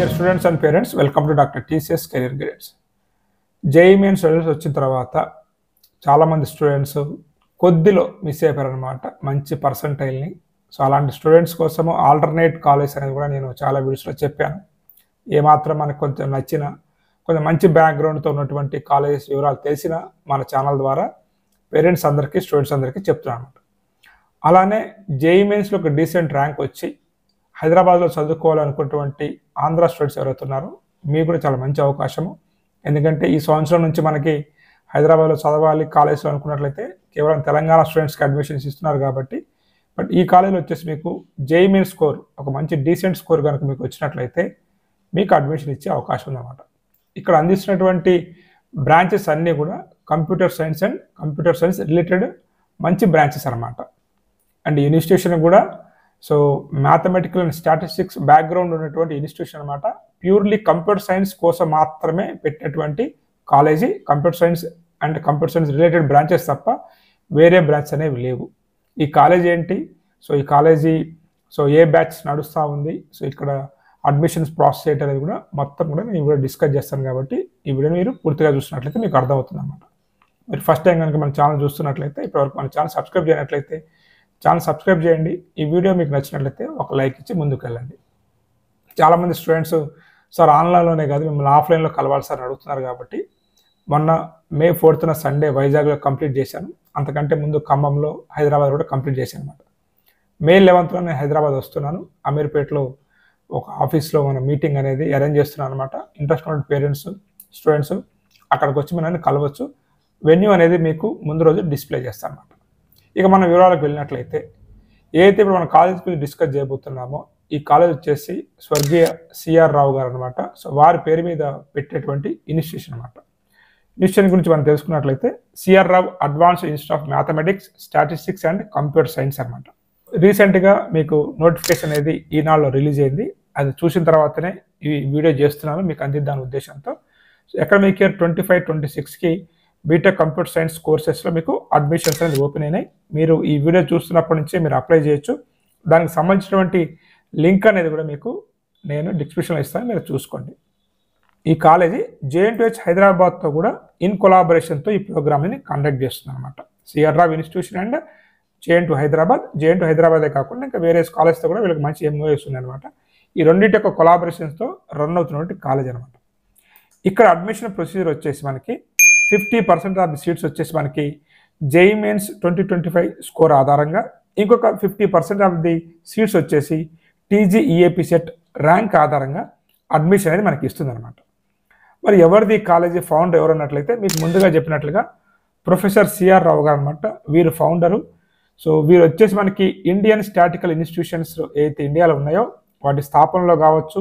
Dear students and parents, welcome to Dr. TCS Career Guidance. JEE Mains results వచ్చిన తర్వాత చాలామంది students కొద్దిలో miss అయిపోయారనమాట మంచి పర్సంటైల్ని. So అలాంటి students కోసము ఆల్టర్నేట్ కాలేజ్ అనేది కూడా నేను చాలా వీడియోస్లో చెప్పాను. ఏమాత్రం మనకు కొంచెం నచ్చిన కొంచెం మంచి బ్యాక్గ్రౌండ్తో ఉన్నటువంటి కాలేజెస్ వివరాలు తెలిసిన మన ఛానల్ ద్వారా పేరెంట్స్ అందరికీ స్టూడెంట్స్ అందరికీ చెప్తున్నాను అనమాట. అలానే JEE మెయిన్స్లో ఒక డీసెంట్ ర్యాంక్ వచ్చి హైదరాబాద్లో చదువుకోవాలనుకున్నటువంటి ఆంధ్ర స్టూడెంట్స్ ఎవరైతే ఉన్నారో మీకు కూడా చాలా మంచి అవకాశము. ఎందుకంటే ఈ సంవత్సరం నుంచి మనకి హైదరాబాద్లో చదవాలి కాలేజ్లో అనుకున్నట్లయితే కేవలం తెలంగాణ స్టూడెంట్స్కి అడ్మిషన్స్ ఇస్తున్నారు కాబట్టి, బట్ ఈ కాలేజీలో వచ్చేసి మీకు JEE మెయిన్స్ స్కోర్ ఒక మంచి డీసెంట్ స్కోర్ కనుక మీకు వచ్చినట్లయితే మీకు అడ్మిషన్ ఇచ్చే అవకాశం ఉందన్నమాట. ఇక్కడ అందిస్తున్నటువంటి బ్రాంచెస్ అన్నీ కూడా computer science and computer science related మంచి బ్రాంచెస్ అనమాట. అండ్ ఇన్స్టిట్యూషన్ కూడా so mathematical and statistics background ఉన్నటువంటి ఇన్స్టిట్యూషన్ అనమాట. ప్యూర్లీ కంప్యూటర్ సైన్స్ కోసం మాత్రమే పెట్టినటువంటి college. Computer science and computer science related branches తప్ప వేరే బ్రాంచ్ అనేవి లేవు. ఈ కాలేజీ ఏంటి, సో ఈ కాలేజీ సో ఏ బ్యాచ్ నడుస్తూ ఉంది, సో ఇక్కడ అడ్మిషన్స్ ప్రాసెస్ చేయటం అనేది కూడా మొత్తం కూడా నేను కూడా డిస్కస్ చేస్తాను. కాబట్టి ఈ వీడియో మీరు పూర్తిగా చూసినట్లయితే మీకు అర్థమవుతుంది అన్నమాట. మీరు ఫస్ట్ టైం కనుక మన ఛానల్ చూస్తున్నట్లయితే, ఇప్పటివరకు మన ఛానల్ సబ్స్క్రైబ్ చేయనట్లయితే ఛానల్ సబ్స్క్రైబ్ చేయండి. ఈ వీడియో మీకు నచ్చినట్లయితే ఒక లైక్ ఇచ్చి ముందుకు వెళ్ళండి. చాలామంది స్టూడెంట్స్ సార్ ఆన్లైన్లోనే కాదు మిమ్మల్ని ఆఫ్లైన్లో కలవాలి సార్ అడుగుతున్నారు. కాబట్టి మొన్న May 4th సండే వైజాగ్లో కంప్లీట్ చేశాను. అంతకంటే ముందు ఖమ్మంలో, హైదరాబాద్ కూడా కంప్లీట్ చేశాను అనమాట. May 11th నేను హైదరాబాద్ వస్తున్నాను. అమీర్పేటలో ఒక ఆఫీస్లో మన మీటింగ్ అనేది అరేంజ్ చేస్తున్నాను అనమాట. ఇంట్రెస్ట్ ఉన్న పేరెంట్స్ స్టూడెంట్స్ అక్కడికి వచ్చి మనం కలవచ్చు. వెన్యూ అనేది మీకు ముందు రోజు డిస్ప్లే చేస్తాను అనమాట. ఇక మనం వివరాలకు వెళ్ళినట్లయితే ఏదైతే ఇప్పుడు మనం కాలేజ్ గురించి డిస్కస్ చేయబోతున్నామో ఈ కాలేజ్ వచ్చేసి స్వర్గీయ సిఆర్ రావు గారు అనమాట. సో వారి పేరు మీద పెట్టేటువంటి ఇన్స్టిట్యూషన్ అనమాట. ఇన్స్టిట్యూషన్ గురించి మనం తెలుసుకున్నట్లయితే C R Rao advanced institute of mathematics, statistics and computer science అనమాట. రీసెంట్గా మీకు నోటిఫికేషన్ అనేది ఈనాడులో రిలీజ్ అయింది. అది చూసిన తర్వాతనే ఈ వీడియో చేస్తున్నాను మీకు అందిద్దాని ఉద్దేశంతో. సో అకాడమిక్ ఇయర్ 25-26కి బీటెక్ కంప్యూటర్ సైన్స్ కోర్సెస్లో మీకు అడ్మిషన్స్ అనేది ఓపెన్ అయినాయి. మీరు ఈ వీడియో చూస్తున్నప్పటి నుంచే మీరు అప్లై చేయొచ్చు. దానికి సంబంధించినటువంటి లింక్ అనేది కూడా మీకు నేను డిస్క్రిప్షన్లో ఇస్తాను, మీరు చూసుకోండి. ఈ కాలేజీ JNTH హైదరాబాద్తో కూడా ఇన్ కొలాబరేషన్తో ఈ ప్రోగ్రామ్ని కండక్ట్ చేస్తుంది అనమాట. CR Rao institution and JNTH Hyderabad. JNTH హైదరాబాదే కాకుండా ఇంకా వేరే కాలేజ్తో కూడా వీళ్ళకి మంచి MOUs ఉంది అనమాట. ఈ రెండింటి యొక్క కొలాబరేషన్స్తో రన్ అవుతున్నటువంటి కాలేజ్ అనమాట. ఇక్కడ అడ్మిషన్ ప్రొసీజర్ వచ్చేసి మనకి 50% ఆఫ్ ది సీట్స్ వచ్చేసి మనకి JEE మెయిన్స్ 2025 స్కోర్ ఆధారంగా, ఇంకొక 50% ఆఫ్ ది సీట్స్ వచ్చేసి TGEAP సెట్ ర్యాంక్ ఆధారంగా అడ్మిషన్ అనేది మనకి ఇస్తుంది అనమాట. మరి ఎవరిది కాలేజీ ఫౌండర్ ఎవరు అన్నట్లయితే మీకు ముందుగా చెప్పినట్లుగా ప్రొఫెసర్ సిఆర్ రావు గారు అనమాట. వీరు ఫౌండరు. సో వీరు వచ్చేసి మనకి ఇండియన్ స్టాటికల్ ఇన్స్టిట్యూషన్స్ ఏదైతే ఇండియాలో ఉన్నాయో వాటి స్థాపనలో కావచ్చు,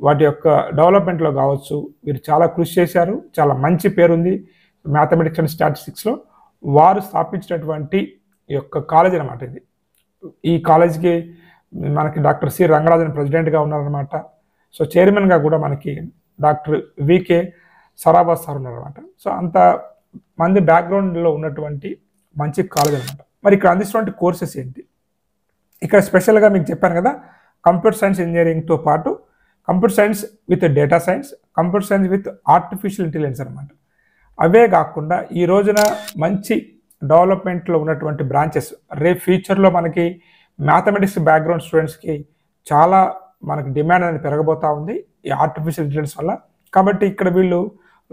వాటి యొక్క డెవలప్మెంట్లో కావచ్చు వీరు చాలా కృషి చేశారు. చాలా మంచి పేరుంది మ్యాథమెటిక్స్ అండ్ స్టాటిస్టిక్స్లో. వారు స్థాపించినటువంటి ఈ యొక్క కాలేజ్ అనమాట ఇది. ఈ కాలేజీకి మనకి డాక్టర్ సి రంగరాజన్ ప్రెసిడెంట్గా ఉన్నారనమాట. సో చైర్మన్గా కూడా మనకి డాక్టర్ వికే సరాబాద్ సార్ ఉన్నారనమాట. సో అంత మంది బ్యాక్గ్రౌండ్లో ఉన్నటువంటి మంచి కాలేజ్ అనమాట. మరి ఇక్కడ అందిస్తున్నటువంటి కోర్సెస్ ఏంటి, ఇక్కడ స్పెషల్గా మీకు చెప్పాను కదా కంప్యూటర్ సైన్స్ ఇంజనీరింగ్తో పాటు computer science with data science, computer science with artificial intelligence అనమాట. అవే కాకుండా ఈ రోజున మంచి డెవలప్మెంట్లో ఉన్నటువంటి బ్రాంచెస్ రేపు ఫ్యూచర్లో మనకి మ్యాథమెటిక్స్ బ్యాక్గ్రౌండ్ స్టూడెంట్స్కి చాలా మనకి డిమాండ్ అనేది పెరగబోతూ ఉంది ఈ ఆర్టిఫిషియల్ ఇంటెలిజెన్స్ వల్ల. కాబట్టి ఇక్కడ వీళ్ళు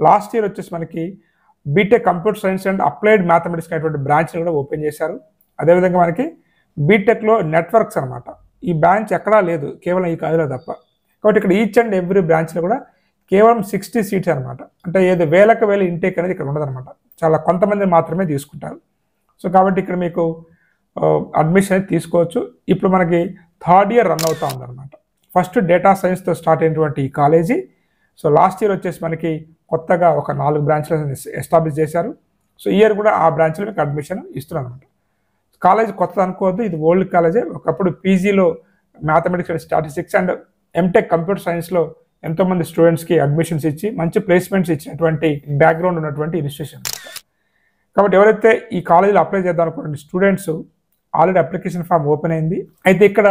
లాస్ట్ ఇయర్ వచ్చేసి మనకి BTech computer science and applied mathematics అనేటువంటి బ్రాంచ్ని కూడా ఓపెన్ చేశారు. అదేవిధంగా మనకి బీటెక్లో నెట్వర్క్స్ అనమాట. ఈ బ్రాంచ్ ఎక్కడా లేదు, కేవలం ఈ కాలేజీలో తప్ప. కాబట్టి ఇక్కడ ఈచ్ అండ్ ఎవ్రీ బ్రాంచ్లో కూడా కేవలం 60 సీట్స్ అనమాట. అంటే ఏదో వేలకు వేల ఇంటేక్ అనేది ఇక్కడ ఉండదన్నమాట. చాలా కొంతమంది మాత్రమే తీసుకుంటారు. సో కాబట్టి ఇక్కడ మీకు అడ్మిషన్ అనేది తీసుకోవచ్చు. ఇప్పుడు మనకి 3rd ఇయర్ రన్ అవుతూ ఉందన్నమాట. ఫస్ట్ డేటా సైన్స్తో స్టార్ట్ అయినటువంటి ఈ కాలేజీ సో లాస్ట్ ఇయర్ వచ్చేసి మనకి కొత్తగా ఒక 4 బ్రాంచ్లను ఎస్టాబ్లిష్ చేశారు. సో ఇయర్ కూడా ఆ బ్రాంచ్లో మీకు అడ్మిషన్ ఇస్తున్నారు అనమాట. కాలేజ్ కొత్తది అనుకోవద్దు, ఇది ఓల్డ్ కాలేజే. ఒకప్పుడు పీజీలో mathematics and statistics and MTech computer సైన్స్లో ఎంతోమంది స్టూడెంట్స్కి అడ్మిషన్స్ ఇచ్చి మంచి ప్లేస్మెంట్స్ ఇచ్చినటువంటి బ్యాక్గ్రౌండ్ ఉన్నటువంటి ఇన్స్టిట్యూషన్. కాబట్టి ఎవరైతే ఈ కాలేజీలో అప్లై చేద్దాం అనుకున్న students already application form open అయింది. అయితే ఇక్కడ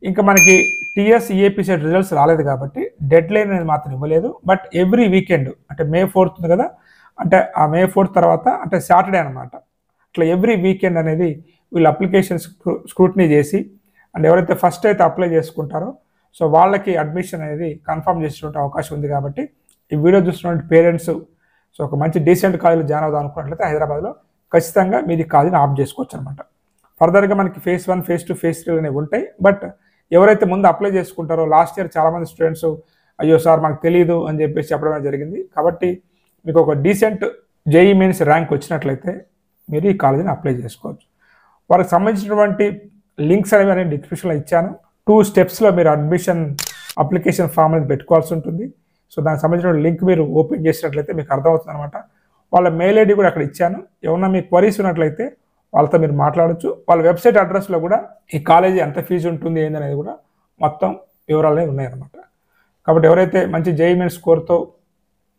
ఇంకా మనకి టీఎస్ ఈఏపీ సెట్ రిజల్ట్స్ రాలేదు కాబట్టి డెడ్ లైన్ అనేది మాత్రం ఇవ్వలేదు. బట్ ఎవ్రీ వీకెండ్ అంటే May 4th ఉంది కదా, అంటే ఆ May 4th తర్వాత అంటే సాటర్డే అనమాట, అట్లా ఎవ్రీ వీకెండ్ అనేది వీళ్ళు అప్లికేషన్ స్క్రూటినీ చేసి అండ్ ఎవరైతే ఫస్ట్ అయితే అప్లై చేసుకుంటారో సో వాళ్ళకి అడ్మిషన్ అనేది కన్ఫర్మ్ చేసేటువంటి అవకాశం ఉంది. కాబట్టి ఈ వీడియో చూస్తున్నటువంటి పేరెంట్స్ సో ఒక మంచి డీసెంట్ కాలేజీలో జాయిన్ అవుదాం అనుకున్నట్లయితే హైదరాబాద్లో ఖచ్చితంగా మీది కాలేజీని ఆప్ట్ చేసుకోవచ్చు అనమాట. ఫర్దర్గా మనకి phase 1, phase 2, phase 3 అనేవి ఉంటాయి. బట్ ఎవరైతే ముందు అప్లై చేసుకుంటారో లాస్ట్ ఇయర్ చాలామంది స్టూడెంట్స్ అయ్యో సార్ మాకు తెలియదు అని చెప్పేసి చెప్పడం జరిగింది. కాబట్టి మీకు ఒక డీసెంట్ జేఈ మెయిన్స్ ర్యాంక్ వచ్చినట్లయితే మీరు ఈ కాలేజీని అప్లై చేసుకోవచ్చు. వారికి సంబంధించినటువంటి లింక్స్ అనేవి నేను డిస్క్రిప్షన్లో ఇచ్చాను. 2 స్టెప్స్లో మీరు అడ్మిషన్ అప్లికేషన్ ఫామ్ అనేది పెట్టుకోవాల్సి ఉంటుంది. సో దానికి సంబంధించిన లింక్ మీరు ఓపెన్ చేసినట్లయితే మీకు అర్థమవుతుంది అనమాట. వాళ్ళ మెయిల్ ఐడి కూడా అక్కడ ఇచ్చాను. ఏమన్నా మీకు క్వరీస్ ఉన్నట్లయితే వాళ్ళతో మీరు మాట్లాడచ్చు. వాళ్ళ వెబ్సైట్ అడ్రస్లో కూడా ఈ కాలేజీ ఎంత ఫీజు ఉంటుంది ఏందనేది కూడా మొత్తం వివరాలు అనేవి ఉన్నాయన్నమాట. కాబట్టి ఎవరైతే మంచి జేఈ మెయిన్స్ స్కోర్తో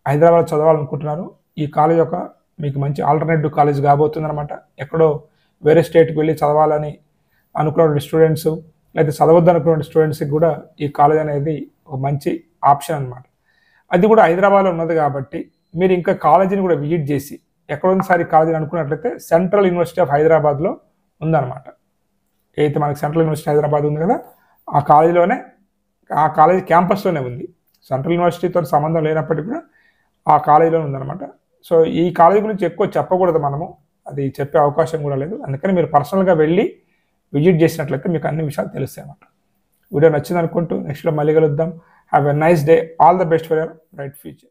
హైదరాబాద్ చదవాలనుకుంటున్నారో ఈ కాలేజ్ ఒక మీకు మంచి ఆల్టర్నేటివ్ కాలేజ్ కాబోతుంది అనమాట. ఎక్కడో వేరే స్టేట్కి వెళ్ళి చదవాలని అనుకున్న స్టూడెంట్స్ లేదా చదవద్దు అనుకున్న స్టూడెంట్స్కి కూడా ఈ కాలేజ్ అనేది ఒక మంచి ఆప్షన్ అనమాట. అది కూడా హైదరాబాద్లో ఉన్నది కాబట్టి మీరు ఇంకా కాలేజీని కూడా విజిట్ చేసి ఎక్కడోసారి కాలేజీని అనుకున్నట్లయితే సెంట్రల్ యూనివర్సిటీ ఆఫ్ హైదరాబాద్లో ఉందన్నమాట. ఏదైతే మనకి సెంట్రల్ యూనివర్సిటీ హైదరాబాద్ ఉంది కదా ఆ కాలేజీలోనే ఆ కాలేజీ క్యాంపస్లోనే ఉంది. సెంట్రల్ యూనివర్సిటీతో సంబంధం లేనప్పటికీ కూడా ఆ కాలేజీలో ఉందన్నమాట. సో ఈ కాలేజీ గురించి ఎక్కువ చెప్పకూడదు మనము, అది చెప్పే అవకాశం కూడా లేదు. అందుకని మీరు పర్సనల్గా వెళ్ళి విజిట్ చేసినట్లయితే మీకు అన్ని విషయాలు తెలుస్తాయి అన్నమాట. వీడియో నచ్చింది అనుకుంటూ నెక్స్ట్లో మళ్ళీ కలుద్దాం. Have a nice day. All the best for your bright future.